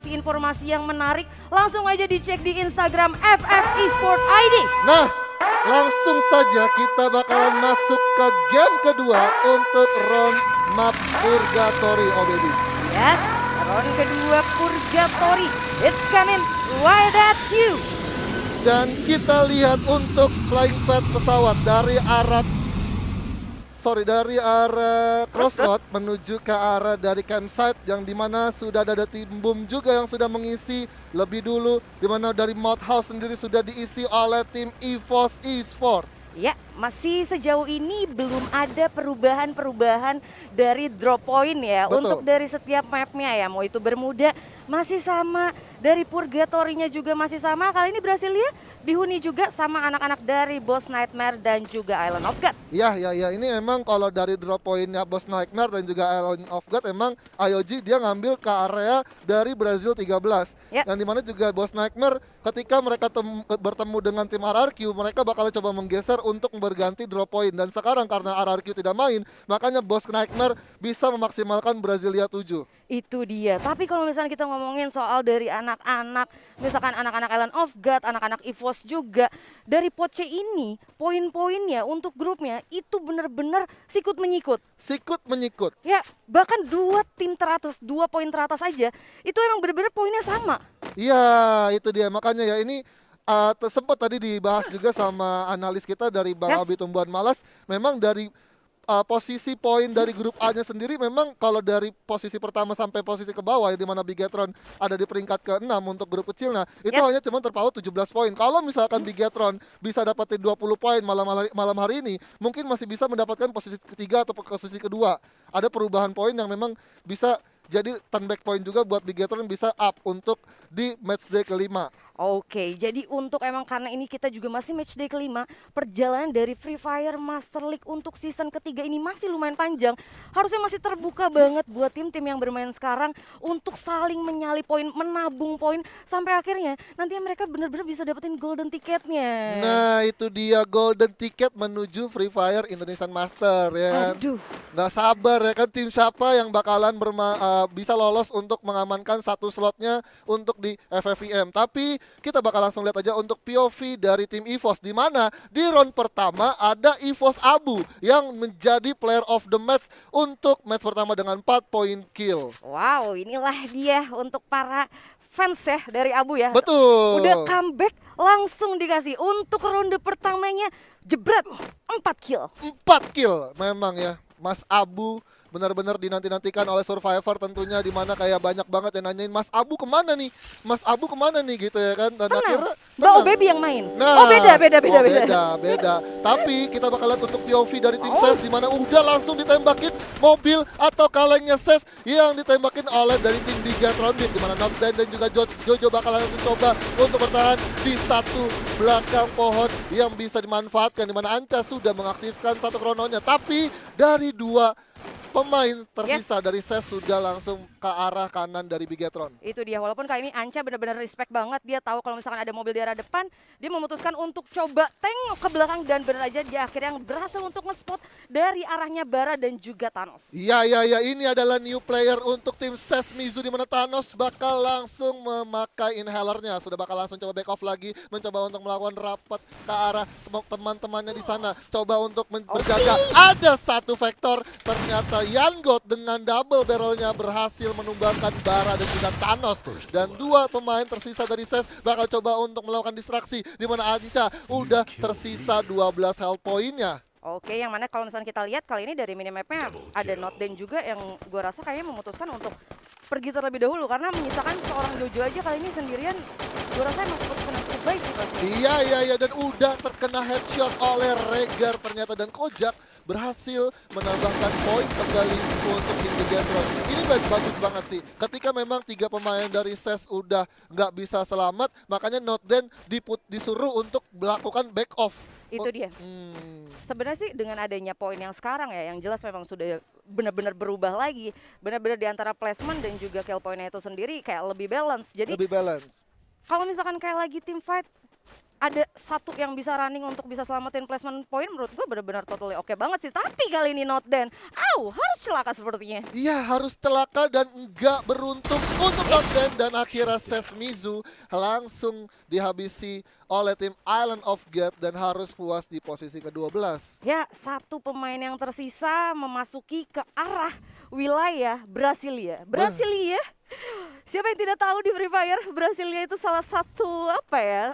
Informasi yang menarik langsung aja dicek di Instagram FF Esport ID. Nah, langsung saja kita bakalan masuk ke game kedua untuk round map Purgatory, oh baby. Yes, round kedua Purgatory. It's coming right at you. Dan kita lihat untuk flying pad pesawat dari arah Crossroad menuju ke arah dari campsite yang dimana sudah ada tim boom juga yang sudah mengisi lebih dulu, dimana dari Mod House sendiri sudah diisi oleh tim EVOS Esport. Ya, masih sejauh ini belum ada perubahan-perubahan dari drop point ya. Betul. Untuk dari setiap mapnya ya, mau itu Bermuda masih sama, dari Purgatory-nya juga masih sama. Kali ini Brasilia dihuni juga sama anak-anak dari Boss Nightmare dan juga Island of God. Ya, ini memang kalau dari drop pointnya Boss Nightmare dan juga Island of God emang IOG dia ngambil ke area dari Brazil 13. Ya. Yang dimana juga Boss Nightmare ketika mereka bertemu dengan tim RRQ, mereka bakal coba menggeser untuk berganti drop point. Dan sekarang karena RRQ tidak main, makanya Boss Nightmare bisa memaksimalkan Brasilia 7. Itu dia. Tapi kalau misalnya kita ngomongin soal dari anak-anak, misalkan anak-anak Island of God, anak-anak EVOS juga, dari pot C ini, poin-poinnya untuk grupnya itu benar-benar sikut menyikut. Sikut menyikut. Ya, bahkan dua tim teratas, 2 poin teratas aja, itu emang benar-benar poinnya sama. Iya, itu dia. Makanya ya ini sempat tadi dibahas juga sama analis kita dari Bang Yes. Abi Tumbuhan Malas. Memang dari posisi poin dari grup A-nya sendiri memang kalau dari posisi pertama sampai posisi ke bawah ya, di mana Bigetron ada di peringkat ke-6 untuk grup kecil, nah itu Yes. hanya cuma terpaut 17 poin. Kalau misalkan Bigetron bisa dapetin 20 poin malam hari ini, mungkin masih bisa mendapatkan posisi ketiga atau posisi kedua. Ada perubahan poin yang memang bisa jadi turn back point juga buat Bigetron bisa up untuk di matchday kelima. Oke, jadi untuk emang karena ini kita juga masih matchday kelima, perjalanan dari Free Fire Master League untuk season ketiga ini masih lumayan panjang. Harusnya masih terbuka banget buat tim-tim yang bermain sekarang untuk saling menyalip poin, menabung poin sampai akhirnya nanti mereka benar-benar bisa dapetin golden ticketnya. Nah itu dia golden ticket menuju Free Fire Indonesian Master ya kan. Aduh. Nggak sabar ya kan, tim siapa yang bakalan bisa lolos untuk mengamankan satu slotnya untuk di FFVM. Tapi kita bakal langsung lihat aja untuk POV dari tim EVOS, di mana di round pertama ada EVOS Abu yang menjadi player of the match untuk match pertama dengan 4 poin kill. Wow, inilah dia untuk para fans ya dari Abu ya. Betul. Udah comeback langsung dikasih untuk ronde pertamanya jebret 4 kill. 4 kill memang ya. Mas Abu benar-benar dinanti-nantikan oleh Survivor tentunya, dimana kayak banyak banget yang nanyain Mas Abu kemana nih? Mas Abu kemana nih gitu ya kan? Dan akhirnya Mbak Baby yang main. Nah, Oh beda. beda. Tapi kita bakal lihat untuk POV dari tim SES, di mana udah langsung ditembakin mobil atau kalengnya SES yang ditembakin oleh dari tim Bigetron Beat, di mana Nocten dan juga Jojo bakal langsung coba untuk bertahan di satu belakang pohon yang bisa dimanfaatkan, di mana Anca sudah mengaktifkan satu krononya. Tapi dari dua pemain tersisa dari SES sudah langsung ke arah kanan dari Bigetron. Itu dia, walaupun kali ini Anca benar-benar respect banget. Dia tahu kalau misalkan ada mobil di arah depan, dia memutuskan untuk coba tengok ke belakang dan benar aja dia akhirnya berhasil untuk nge-spot dari arahnya Bara dan juga Thanos. Iya, ini adalah new player untuk tim SES Mizu, di mana Thanos bakal langsung memakai inhalernya. Sudah bakal langsung coba back off lagi, mencoba untuk melakukan rapat ke arah teman-temannya di sana. Coba untuk berjaga. Ada satu vektor, ternyata Yangot dengan double barrelnya berhasil menumbangkan Bara dan juga Thanos. Dan dua pemain tersisa dari SES bakal coba untuk melakukan distraksi, di mana Anca udah tersisa 12 health point-nya. Oke, yang mana kalau misalnya kita lihat kali ini dari minimapnya ada Notden juga yang gue rasa kayaknya memutuskan untuk pergi terlebih dahulu karena menyisakan seorang Jojo aja kali ini sendirian. Gue rasa emang keputusan yang cukup baik sih pasti. Iya, dan udah terkena headshot oleh Regar ternyata, dan Kojak berhasil menambahkan poin kembali untuk tim Bigetron. Ini bagus banget sih. Ketika memang 3 pemain dari SES udah nggak bisa selamat, makanya Notden disuruh untuk melakukan back off. Itu dia. Sebenarnya sih dengan adanya poin yang sekarang ya, yang jelas memang sudah benar-benar berubah lagi. Benar-benar di antara placement dan juga kill poinnya itu sendiri kayak lebih balance. Jadi Lebih balance. kalau misalkan kayak lagi tim fight, ada satu yang bisa running untuk bisa selamatin placement point, menurut gue benar-benar totally oke banget sih. Tapi kali ini not Dan, harus celaka sepertinya. Iya, harus celaka dan enggak beruntung untuk Notden, dan akhirnya Sesmizu langsung dihabisi oleh tim Island of God dan harus puas di posisi ke-12. Ya, satu pemain yang tersisa memasuki ke arah wilayah Brasilia. Brasilia, siapa yang tidak tahu di Free Fire, Brasilia itu salah satu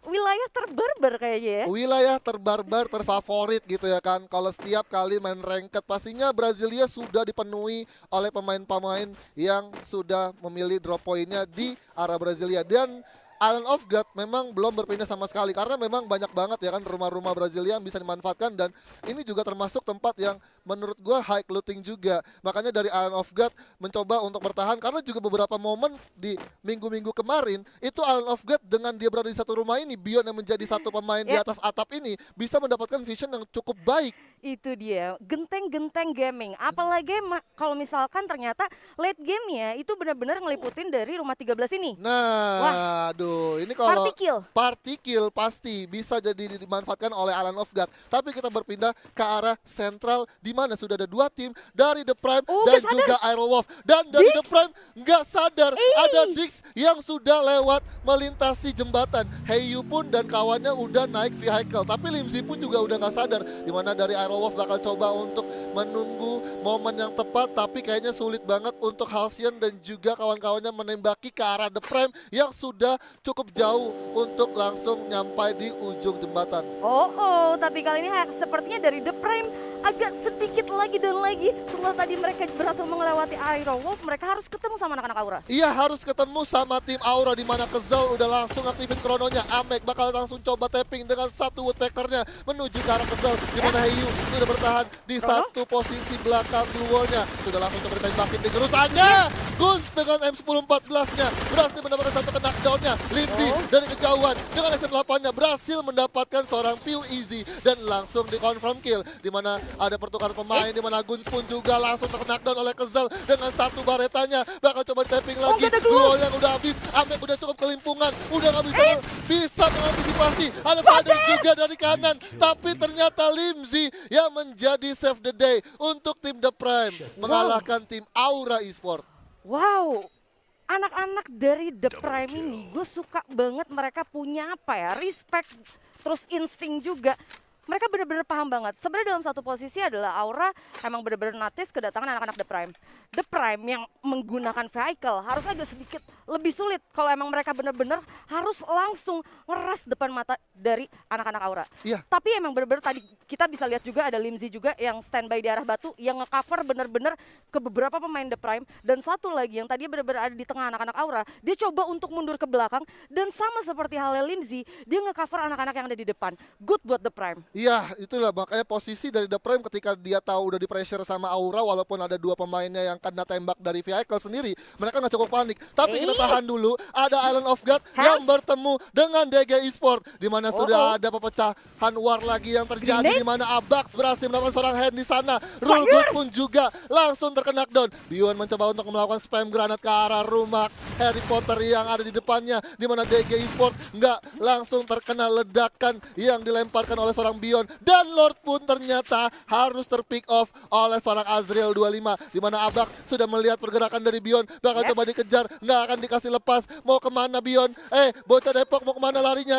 wilayah terbarbar kayaknya ya. Wilayah terbarbar, terfavorit gitu ya kan. Kalau setiap kali main ranked pastinya Brasilia sudah dipenuhi oleh pemain-pemain yang sudah memilih drop pointnya di arah Brasilia. Dan Island of God memang belum berpindah sama sekali karena memang banyak banget ya kan rumah-rumah Brasilia yang bisa dimanfaatkan, dan ini juga termasuk tempat yang menurut gua high looting juga. Makanya dari Island of God mencoba untuk bertahan karena juga beberapa momen di minggu-minggu kemarin itu Island of God dengan dia berada di satu rumah ini, Bion yang menjadi satu pemain di atas atap ini bisa mendapatkan vision yang cukup baik. Itu dia, genteng-genteng gaming. Apalagi kalau misalkan ternyata late game-nya itu benar-benar ngeliputin dari rumah 13 ini. Nah, aduh, ini kalau party kill pasti bisa jadi dimanfaatkan oleh Island of God. Tapi kita berpindah ke arah sentral di mana sudah ada dua tim dari The Prime dan juga Aerowolf. Dan dari The Prime nggak sadar ada Dix yang sudah lewat melintasi jembatan. Heiyu pun dan kawannya udah naik vehicle, tapi Limzi pun juga udah nggak sadar. Di mana dari Aerowolf bakal coba untuk menunggu momen yang tepat, tapi kayaknya sulit banget untuk Halcyon dan juga kawan-kawannya menembaki ke arah The Prime yang sudah cukup jauh untuk langsung nyampai di ujung jembatan. Tapi kali ini sepertinya dari The Prime agak sedikit lagi dan lagi. Setelah tadi mereka berhasil melewati Aerowolf, mereka harus ketemu sama anak-anak Aura. Iya, harus ketemu sama tim Aura, di mana Kezel udah langsung aktifin krononya. Amek bakal langsung coba tapping dengan satu Woodpeckernya menuju ke arah Kezel, di mana Heiyu sudah bertahan di satu posisi belakang duonya. Sudah langsung coba ditembakin di gerusannya. Guns dengan M1014-nya berhasil mendapatkan satu knockdown-nya. Limzi dari kejauhan dengan SM8-nya berhasil mendapatkan seorang Pew Easy dan langsung di confirm kill, di mana ada pertukaran pemain, di mana Guns pun juga langsung terknockdown oleh Kezel dengan satu baretanya. Bakal coba tapping lagi. Duo yang udah habis. Amek udah cukup kelimpungan, udah nggak bisa mengantisipasi. Ada Faden juga dari kanan, tapi ternyata Limzi yang menjadi save the day untuk tim The Prime mengalahkan tim Aura Esport. Wow, anak-anak dari The Prime ini gue suka banget, mereka punya respect, terus insting juga. Mereka benar-benar paham banget. Sebenarnya dalam satu posisi adalah Aura emang benar-benar notice kedatangan anak-anak The Prime. The Prime yang menggunakan vehicle harus agak sedikit lebih sulit kalau emang mereka benar-benar harus langsung ngeras depan mata dari anak-anak Aura. Iya. Tapi emang benar-benar tadi kita bisa lihat juga ada Limzi juga yang standby di arah batu yang nge-cover benar-benar ke beberapa pemain The Prime, dan satu lagi yang tadi benar-benar ada di tengah anak-anak Aura, dia coba untuk mundur ke belakang dan sama seperti halnya Limzi, dia nge-cover anak-anak yang ada di depan. Good buat The Prime. Iya, itulah makanya posisi dari The Prime ketika dia tahu udah di pressure sama Aura, walaupun ada dua pemainnya yang kena tembak dari vehicle sendiri, mereka nggak cukup panik. Tapi kita tahan dulu, ada Island of God yang bertemu dengan DG Esport, di mana sudah ada pepecahan war lagi yang terjadi, di mana Abax berhasil mendapatkan seorang hand di sana. Rulgood pun juga langsung terkena knockdown. Bion mencoba untuk melakukan spam granat ke arah rumah Harry Potter yang ada di depannya, di mana DG Esport nggak langsung terkena ledakan yang dilemparkan oleh seorang Bion, dan Lord pun ternyata harus terpick off oleh seorang Azriel 25, di mana Abax sudah melihat pergerakan dari Bion, bakal coba dikejar, nggak akan dikasih lepas. Mau kemana Bion? Bocah Depok mau kemana larinya?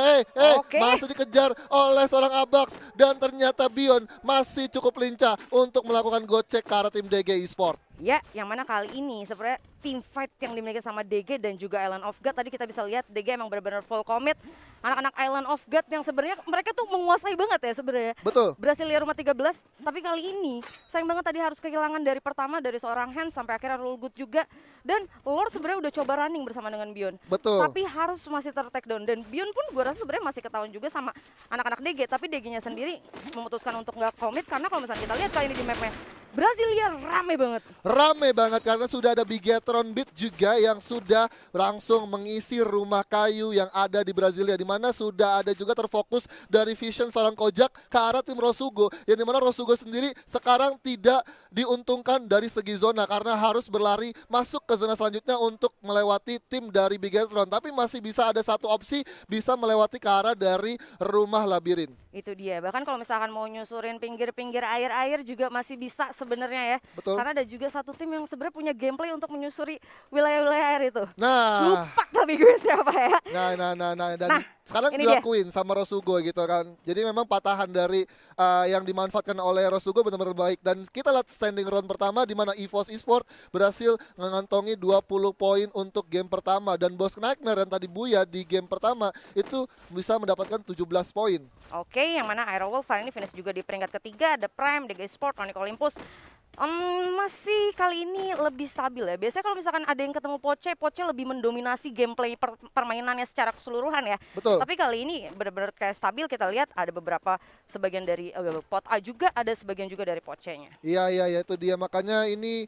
Masih dikejar oleh seorang Abax, dan ternyata Bion masih cukup lincah untuk melakukan gocek ke arah tim DG Esport. Ya, yang mana kali ini sebenarnya team fight yang dimiliki sama DG dan juga Island of God, tadi kita bisa lihat DG emang benar-benar full commit. Anak-anak Island of God yang sebenarnya mereka tuh menguasai banget ya sebenarnya. Betul. Brasilia rumah 13, tapi kali ini sayang banget tadi harus kehilangan dari pertama dari seorang Hans sampai akhirnya Rulgood juga. Dan Lord sebenarnya udah coba running bersama dengan Bion. Betul. Tapi harus masih ter-take down, dan Bion pun gue rasa sebenarnya masih ketahuan juga sama anak-anak DG, tapi DG-nya sendiri memutuskan untuk nggak komit karena kalau misalnya kita lihat kali ini di mapnya Brasilia rame banget. Rame banget karena sudah ada Bigetron Beat juga yang sudah langsung mengisi rumah kayu yang ada di Brasilia, di dimana sudah ada juga terfokus dari vision seorang Kojak ke arah tim Rosugo, yang dimana Rosugo sendiri sekarang tidak diuntungkan dari segi zona karena harus berlari masuk ke zona selanjutnya untuk melewati tim dari Bigetron, tapi masih bisa ada satu opsi bisa melewati ke arah dari rumah labirin. Itu dia, bahkan kalau misalkan mau nyusurin pinggir-pinggir air-air juga masih bisa sebenarnya ya. Betul. Karena ada juga satu tim yang sebenarnya punya gameplay untuk menyusuri wilayah-wilayah air itu. Nah, Lupa tapi gue siapa ya. dan sekarang ini dia. dilakuin sama Rosugo gitu kan. Jadi memang patahan dari yang dimanfaatkan oleh Rosugo benar-benar baik, dan kita lihat standing round pertama di mana EVOS Esports berhasil mengantongi 20 poin untuk game pertama, dan Bos Nightmare yang tadi buya di game pertama itu bisa mendapatkan 17 poin. Oke, yang mana Aerowolf kali ini finish juga di peringkat ketiga, ada Prime, DG Sport, Onyx Olympus. Masih kali ini lebih stabil ya. Biasanya kalau misalkan ada yang ketemu Poche, Poche lebih mendominasi gameplay permainannya secara keseluruhan ya. Betul. Tapi kali ini benar-benar kayak stabil, kita lihat ada beberapa sebagian dari pot A juga, ada sebagian juga dari Poche-nya. Iya, itu dia, makanya ini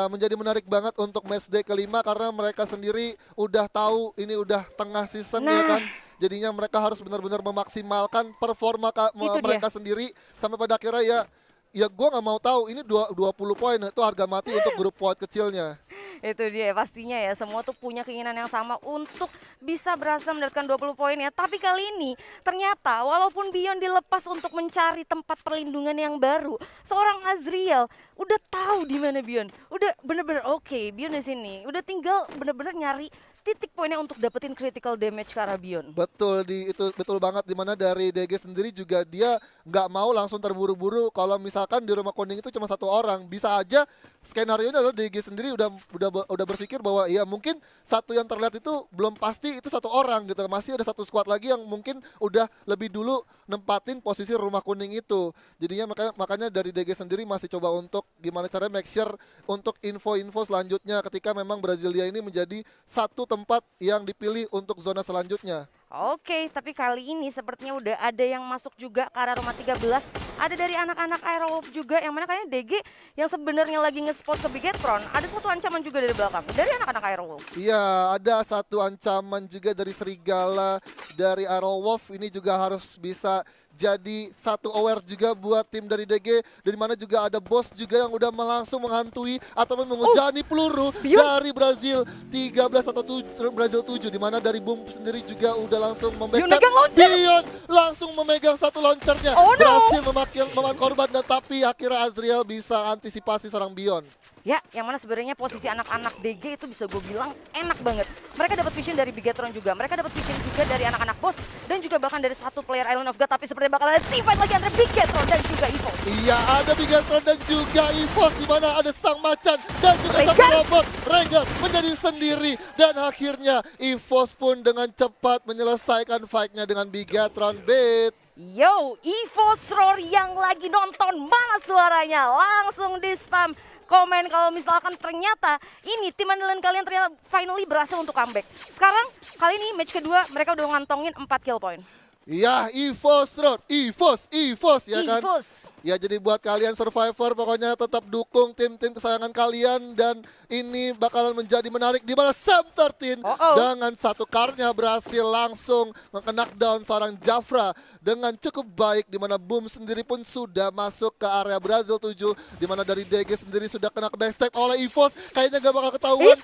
menjadi menarik banget untuk matchday kelima karena mereka sendiri udah tahu ini udah tengah season ya kan. Jadinya mereka harus benar-benar memaksimalkan performa mereka sendiri sampai pada akhirnya ya gue nggak mau tahu ini 20 poin itu harga mati untuk grup poin kecilnya. Itu dia pastinya ya, semua tuh punya keinginan yang sama untuk bisa berhasil mendapatkan 20 poin ya. Tapi kali ini ternyata walaupun Bion dilepas untuk mencari tempat perlindungan yang baru, seorang Azriel udah tahu di mana Bion. Udah bener-bener oke, Bion di sini. Udah tinggal bener-bener nyari titik poinnya untuk dapetin critical damage ke arah Bion. Betul, itu betul banget, dimana dari DG sendiri juga dia nggak mau langsung terburu-buru kalau misalkan di rumah kuning itu cuma satu orang. Bisa aja skenario adalah DG sendiri udah berpikir bahwa ya mungkin satu yang terlihat itu belum pasti itu satu orang gitu. Masih ada satu squad lagi yang mungkin udah lebih dulu nempatin posisi rumah kuning itu. Jadinya makanya dari DG sendiri masih coba untuk gimana caranya make sure untuk info-info selanjutnya ketika memang Brasilia ini menjadi satu tempat yang dipilih untuk zona selanjutnya. Oke, tapi kali ini sepertinya udah ada yang masuk juga ke arah rumah 13. Ada dari anak-anak Aerowolf juga, yang mana kayaknya DG yang sebenarnya lagi nge-spot ke Bigetron. Ada satu ancaman juga dari belakang, dari anak-anak Aerowolf. Iya, ada satu ancaman juga dari Serigala, dari Aerowolf. Ini juga harus bisa jadi satu aware juga buat tim dari DG, dari mana juga ada bos juga yang udah langsung menghantui ataupun menghujani peluru dari Brazil 13 atau Brazil 7, di mana dari Boom sendiri juga udah langsung membackstep. Bion langsung memegang satu launchernya, berhasil memakan korban, dan tapi akhirnya Azriel bisa antisipasi seorang Bion. Ya, yang mana sebenarnya posisi anak-anak DG itu bisa gue bilang enak banget. Mereka dapat vision dari Bigetron juga, mereka dapat vision juga dari anak-anak bos, dan juga bahkan dari satu player Island of God. Tapi sepertinya bakal ada team fight lagi antara Bigetron dan juga EVOS. Iya, ada Bigetron dan juga EVOS, di mana ada sang macan dan juga satu robot Rengar menjadi sendiri, dan akhirnya EVOS pun dengan cepat menyelesaikan fight-nya dengan Bigetron beat. Yo, EVOS Roar yang lagi nonton, mana suaranya? Langsung di spam komen kalau misalkan ternyata ini tim andalan kalian ternyata finally berhasil untuk comeback. Sekarang kali ini match kedua mereka udah ngantongin 4 kill point. Iya, EVOS Roar, EVOS ya kan? Ya, jadi buat kalian Survivor pokoknya tetap dukung tim-tim kesayangan kalian, dan ini bakalan menjadi menarik di mana Sam13 dengan satu karnya berhasil langsung knockdown seorang Jafra dengan cukup baik, di mana Boom sendiri pun sudah masuk ke area Brazil 7, di mana dari DG sendiri sudah kena ke backstab oleh EVOS, kayaknya gak bakal ketahuan.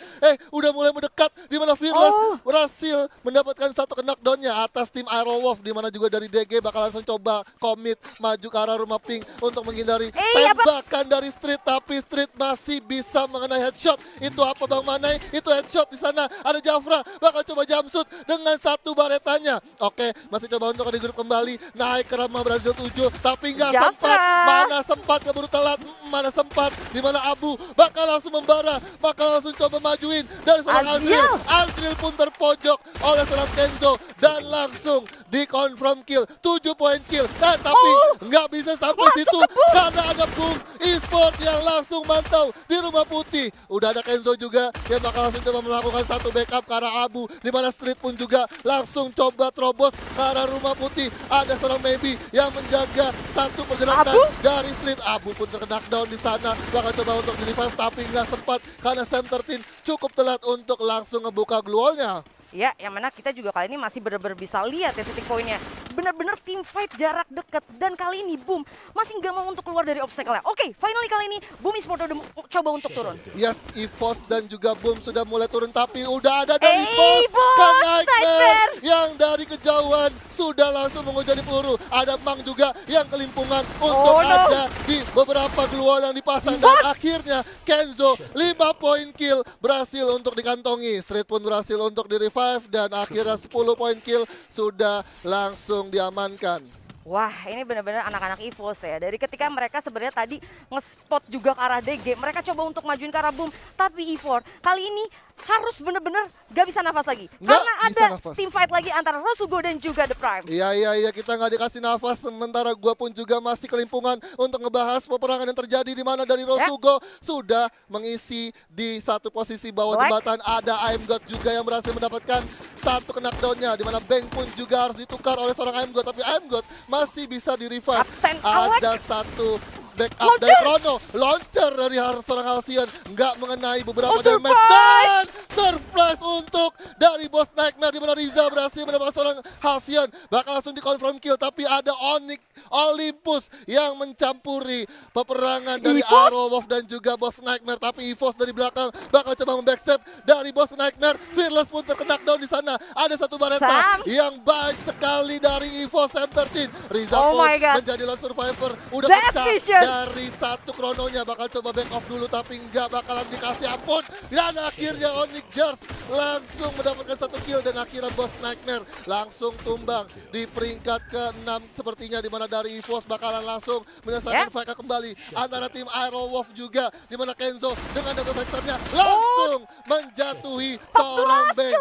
Udah mulai mendekat, di mana Fearless berhasil mendapatkan satu knockdownnya atas tim Aerowolf, di mana juga dari DG bakal langsung coba commit maju ke arah rumah pink untuk menghindari tembakan dari Street, tapi Street masih bisa mengenai headshot. Itu apa Bang Manai? Itu headshot di sana. Ada Jafra bakal coba jumpsuit dengan satu baretanya. Oke, masih coba untuk di grup kembali, naik ke rumah Brazil 7, tapi nggak sempat. Mana sempat, keburu telat. Mana sempat, di mana Abu bakal langsung membara, bakal langsung coba majuin dari seorang Azriel. Azriel pun terpojok oleh seorang Kenzo dan langsung di confirm kill, 7 poin kill. Tapi nggak bisa sampai situ karena ada Boom Esports yang langsung mantau di rumah putih. Udah ada Kenzo juga yang bakal langsung coba melakukan satu backup ke arah Abu, di mana Street pun juga langsung coba terobos ke arah rumah putih. Ada seorang Maybe yang menjaga satu pergerakan dari Street. Abu pun terkena down di sana, bakal coba untuk di revive tapi nggak sempat karena Sam13 cukup telat untuk langsung ngebuka glue wall-nya. Ya, yang mana kita juga kali ini masih benar-benar bisa lihat ya titik poinnya. Benar-benar team fight jarak dekat. Dan kali ini Boom masih nggak mau untuk keluar dari obstacle-nya. Oke, finally kali ini Boom Esports udah coba untuk turun. Yes, EVOS dan juga Boom sudah mulai turun, tapi udah ada dari EVOS, EVOS ke Nightmare. Nightmare yang dari kejauhan sudah langsung menghujani peluru. Ada Mang juga yang kelimpungan untuk ada di beberapa gluol yang dipasang. Dan akhirnya Kenzo 5 poin kill berhasil untuk dikantongi. Street pun berhasil untuk di revive dan akhirnya 10 poin kill sudah langsung diamankan. Wah, ini benar-benar anak-anak EVOS ya. Dari ketika mereka sebenarnya tadi nge-spot juga ke arah DG, mereka coba untuk majuin ke arah Boom. Tapi EVOS kali ini harus benar-benar gak bisa nafas lagi. Karena ada team fight lagi antara Rosugo dan juga The Prime. Iya, kita nggak dikasih nafas. Sementara gua pun juga masih kelimpungan untuk ngebahas peperangan yang terjadi di mana dari Rosugo sudah mengisi di satu posisi bawah jembatan. Ada I'm God juga yang berhasil mendapatkan satu knockdown-nya, di mana Bang pun juga harus ditukar oleh seorang I'm God, tapi I'm God masih bisa di-revive. Ada satu backup dari Chrono, launcher dari seorang Halcyon nggak mengenai beberapa damage, dan surprise untuk dari Boss Nightmare, di mana Riza berhasil mendapatkan seorang Halcyon, bakal langsung di-confirm kill, tapi ada Onyx Olympus yang mencampuri peperangan dari Arrow Wolf dan juga Boss Nightmare, tapi EVOS dari belakang bakal coba membackstep dari Boss Nightmare. Fearless pun terkena down di sana. Ada satu Bareta yang baik sekali dari EVOS M13. Riza pun menjadi lone survivor, udah pecah dari satu krononya, bakal coba back off dulu tapi nggak bakalan dikasih ampun. Dan akhirnya Onyx Jars langsung mendapatkan satu kill dan akhirnya Boss Nightmare langsung tumbang di peringkat ke-6 sepertinya, di mana dari EVOS bakalan langsung menyelesaikan fight kembali antara tim Arrow Wolf juga, di mana Kenzo dengan double factornya langsung menjatuhi seorang Bang.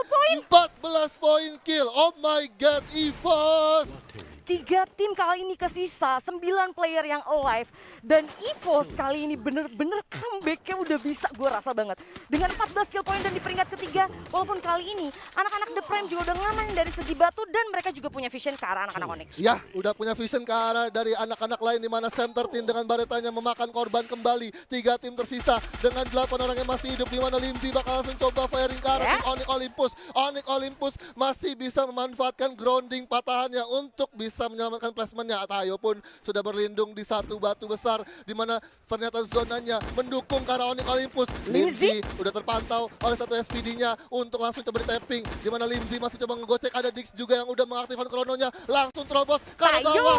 14 poin kill. Oh my god, EVOS. 3 tim kali ini kesisa, 9 player yang alive. Dan EVOS kali ini bener-bener comeback-nya udah bisa gue rasa banget. Dengan 14 kill point dan di peringkat ketiga, walaupun kali ini anak-anak The Prime juga udah ngamanin dari segi batu dan mereka juga punya vision ke arah anak-anak Onyx. Ya, udah punya vision ke arah dari anak-anak lain, di mana Sam 13 dengan Baretanya memakan korban kembali. 3 tim tersisa dengan 8 orang yang masih hidup, di mana Limzi bakal langsung coba firing ke arah tim Onyx Olympus. Onyx Olympus masih bisa memanfaatkan grounding patahannya untuk bisa menyelamatkan placementnya. Tayo pun sudah berlindung di satu batu besar, di mana ternyata zonanya mendukung ke arah Onyx Olympus. Limzi udah terpantau oleh satu SPD-nya untuk langsung coba di-tapping, di mana Limzi masih coba ngegocek. Ada Dix juga yang udah mengaktifkan krononya, langsung terobos ke arah bawah.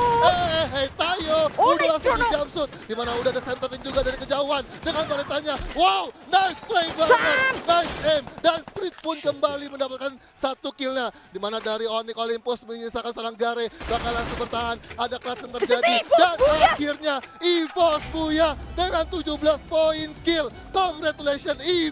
Tayo udah langsung di jumpsuit, di mana udah ada Sam 13 juga dari kejauhan dengan Baretanya. Wow, nice play banget, nice aim, dan Street pun kembali mendapatkan satu killnya, di mana dari Onyx Olympus menyisakan seorang Gare bakal langsung bertahan. Ada kelas yang terjadi dan akhirnya EVOS Buya dengan 17 poin kill. Congratulations EVOS.